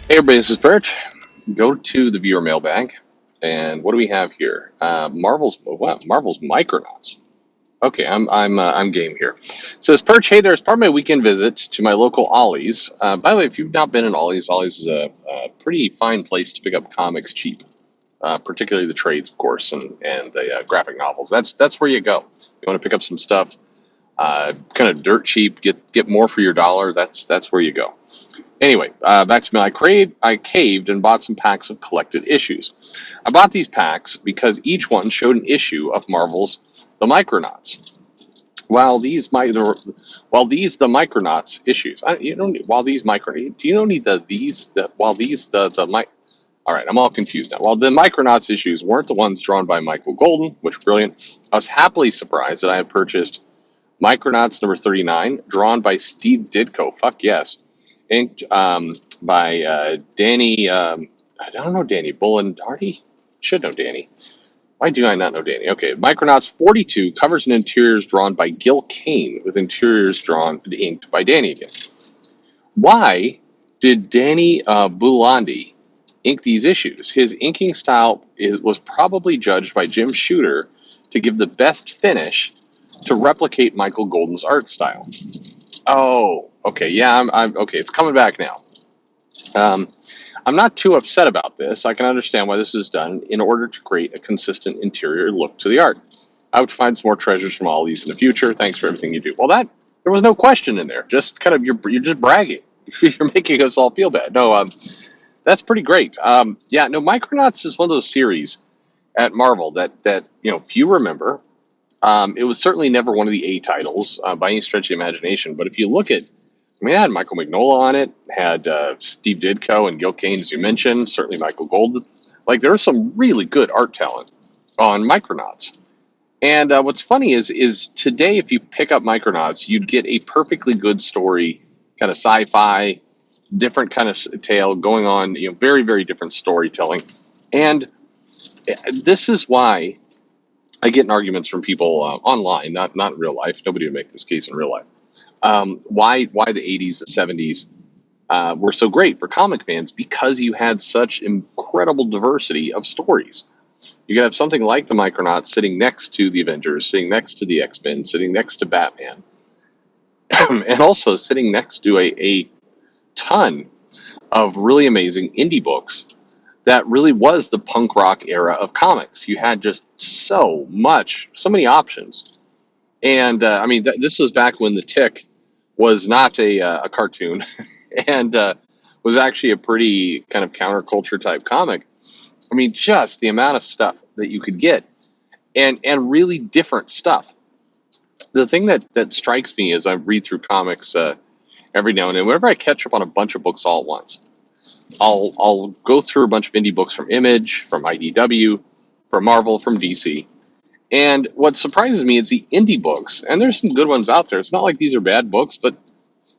Hey everybody, this is Perch. Go to the viewer mailbag, and what do we have here? Marvel's Micronauts. Okay, I'm game here. It says Perch. Hey there, as part of my weekend visit to my local Ollie's. By the way, if you've not been in Ollie's is a pretty fine place to pick up comics cheap, particularly the trades, of course, and the graphic novels. That's where you go. You want to pick up some stuff, kind of dirt cheap. Get more for your dollar. That's where you go. Anyway, back to me. I caved and bought some packs of collected issues. I bought these packs because each one showed an issue of Marvel's The Micronauts. While these my the while these the Micronauts issues, you don't need, while these micro do you don't need the these the while these the mic. All right, I'm all confused now. While the Micronauts issues weren't the ones drawn by Michael Golden, which is brilliant, I was happily surprised that I had purchased Micronauts number 39, drawn by Steve Ditko. Fuck yes, inked by Danny. I don't know Danny Bullendardi. Should know Danny. Why do I not know Danny? Okay, Micronauts 42 covers and interiors drawn by Gil Kane, with interiors drawn and inked by Danny again. Why did Danny Bulandi ink these issues? His inking style was probably judged by Jim Shooter to give the best finish to replicate Michael Golden's art style. Oh, okay, yeah, I'm okay. It's coming back now. Um, I'm not too upset about this. I can understand why this is done in order to create a consistent interior look to the art. I would find some more treasures from all these in the future. Thanks for everything you do. Well, that there was no question in there. Just kind of you're just bragging. You're making us all feel bad. No, that's pretty great. Yeah, no, Micronauts is one of those series at Marvel that few remember. It was certainly never one of the A titles by any stretch of the imagination. But if you look at, I mean, it had Michael Mignola on it, had Steve Ditko and Gil Kane, as you mentioned, certainly Michael Golden. Like there was some really good art talent on Micronauts. And what's funny is today, if you pick up Micronauts, you'd get a perfectly good story, kind of sci-fi, different kind of tale going on. Very very different storytelling. And this is why I get in arguments from people online, not in real life. Nobody would make this case in real life. Why the 80s, the 70s were so great for comic fans? Because you had such incredible diversity of stories. You could have something like the Micronauts sitting next to the Avengers, sitting next to the X-Men, sitting next to Batman, and also sitting next to a ton of really amazing indie books that really was the punk rock era of comics. You had just so many options. And I mean, this was back when The Tick was not a cartoon and was actually a pretty kind of counterculture type comic. I mean, just the amount of stuff that you could get and really different stuff. The thing that strikes me as I read through comics every now and then, whenever I catch up on a bunch of books all at once, I'll go through a bunch of indie books from Image, from IDW, from Marvel, from DC. And what surprises me is the indie books, and there's some good ones out there. It's not like these are bad books, but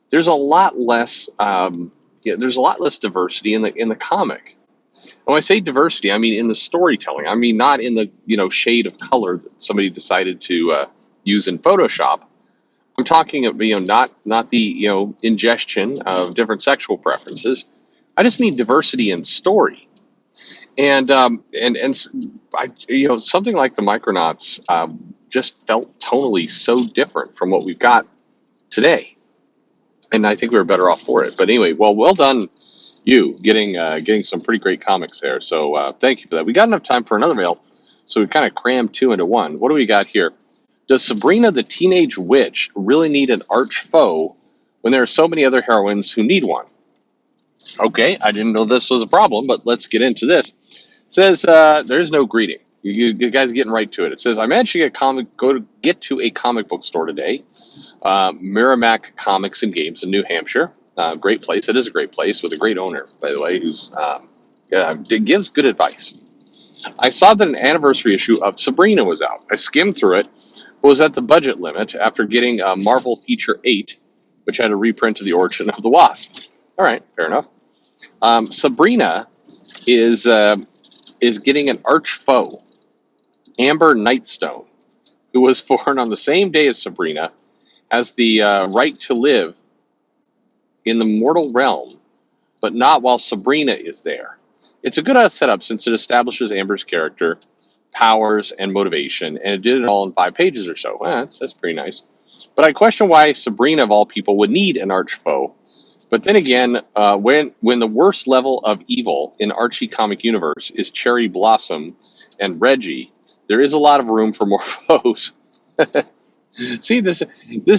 there's a lot less. There's a lot less diversity in the comic. And when I say diversity, I mean in the storytelling. I mean not in the shade of color that somebody decided to use in Photoshop. I'm talking of not the ingestion of different sexual preferences. I just mean diversity in story. And I, something like the Micronauts just felt tonally so different from what we've got today, and I think we were better off for it. But anyway, well done, you getting some pretty great comics there. So thank you for that. We got enough time for another mail, so we kind of crammed two into one. What do we got here? Does Sabrina the Teenage Witch really need an arch foe when there are so many other heroines who need one? Okay, I didn't know this was a problem, but let's get into this. It says there's no greeting. You guys are getting right to it. It says I managed to get to a comic book store today, Merrimack Comics and Games in New Hampshire. Great place. It is a great place with a great owner, by the way, who's gives good advice. I saw that an anniversary issue of Sabrina was out. I skimmed through it, but was at the budget limit after getting Marvel Feature 8, which had a reprint of The Origin of the Wasp. All right, fair enough. Sabrina is getting an arch foe, Amber Nightstone, who was born on the same day as Sabrina, has the right to live in the mortal realm but not while Sabrina is there. It's a good setup since it establishes Amber's character, powers, and motivation, and it did it all in 5 pages or so. Well, that's pretty nice. But I question why Sabrina, of all people, would need an arch foe. But then again, when the worst level of evil in Archie comic universe is Cherry Blossom and Reggie, there is a lot of room for more foes. See, this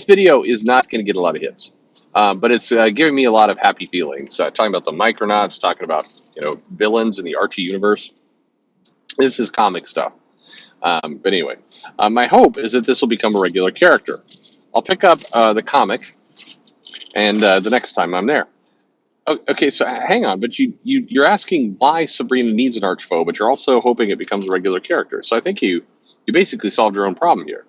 video is not going to get a lot of hits, but it's giving me a lot of happy feelings. Talking about the Micronauts, talking about villains in the Archie universe. This is comic stuff. But anyway, my hope is that this will become a regular character. I'll pick up the comic, and the next time I'm there. Okay, so hang on, but you're asking why Sabrina needs an arch foe, but you're also hoping it becomes a regular character. So I think you basically solved your own problem here.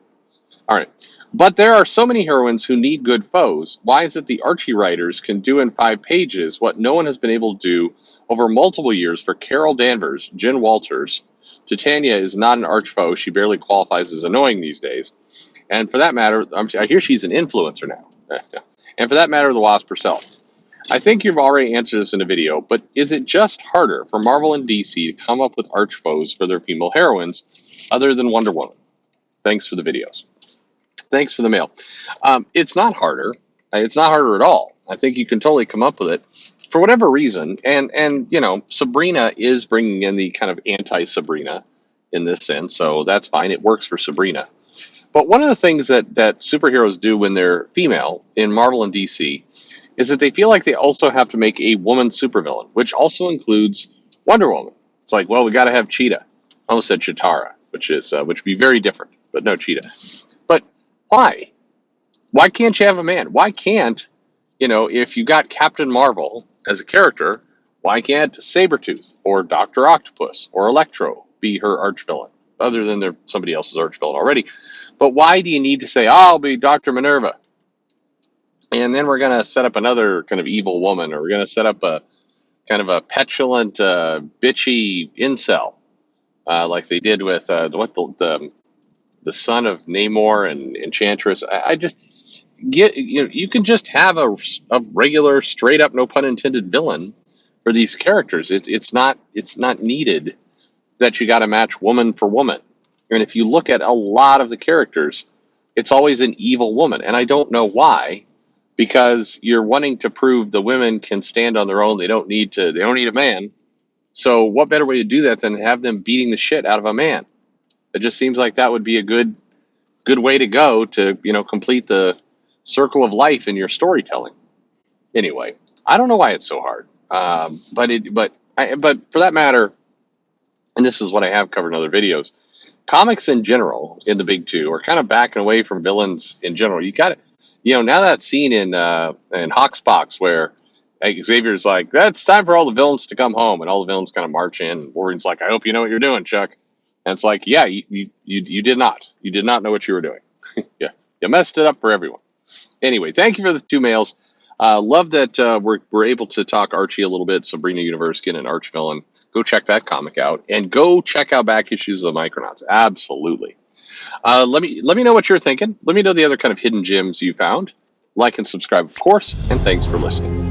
All right. But there are so many heroines who need good foes. Why is it the Archie writers can do in 5 pages what no one has been able to do over multiple years for Carol Danvers, Jen Walters? Titania is not an arch foe. She barely qualifies as annoying these days. And for that matter, I hear she's an influencer now. And for that matter, the Wasp herself. I think you've already answered this in a video, but is it just harder for Marvel and DC to come up with arch foes for their female heroines other than Wonder Woman? Thanks for the videos. Thanks for the mail. It's not harder. It's not harder at all. I think you can totally come up with it for whatever reason. And Sabrina is bringing in the kind of anti-Sabrina in this sense, so that's fine. It works for Sabrina. But one of the things that superheroes do when they're female in Marvel and DC is that they feel like they also have to make a woman supervillain, which also includes Wonder Woman. It's like, well, we got to have Cheetah. I almost said Chitara, which would be very different, but no Cheetah. But why? Why can't you have a man? Why can't, if you got Captain Marvel as a character, why can't Sabretooth or Dr. Octopus or Electro be her archvillain? Other than they're somebody else's archvillain already. But why do you need to say, I'll be Dr. Minerva? And then we're going to set up another kind of evil woman, or we're going to set up a kind of a petulant, bitchy incel, like they did with the son of Namor and Enchantress. I just get you can just have a regular, straight up, no pun intended, villain for these characters. It's not needed that you got to match woman for woman. And if you look at a lot of the characters, it's always an evil woman, and I don't know why. Because you're wanting to prove the women can stand on their own. They don't need a man. So what better way to do that than have them beating the shit out of a man? It just seems like that would be a good way to go to, complete the circle of life in your storytelling. Anyway, I don't know why it's so hard. But for that matter, and this is what I have covered in other videos, comics in general in the big two are kind of backing away from villains in general. You got to, now that scene in Hawksbox where Xavier's like, "That's time for all the villains to come home," and all the villains kind of march in. And Wolverine's like, "I hope you know what you're doing, Chuck." And it's like, yeah, you did not. You did not know what you were doing. Yeah, you messed it up for everyone. Anyway, thank you for the 2 mails. Love that we're able to talk Archie a little bit. Sabrina Universe, get an arch villain. Go check that comic out, and go check out back issues of the Micronauts. Absolutely. Let me know what you're thinking. Let me know the other kind of hidden gems you found. Like and subscribe, of course, and thanks for listening.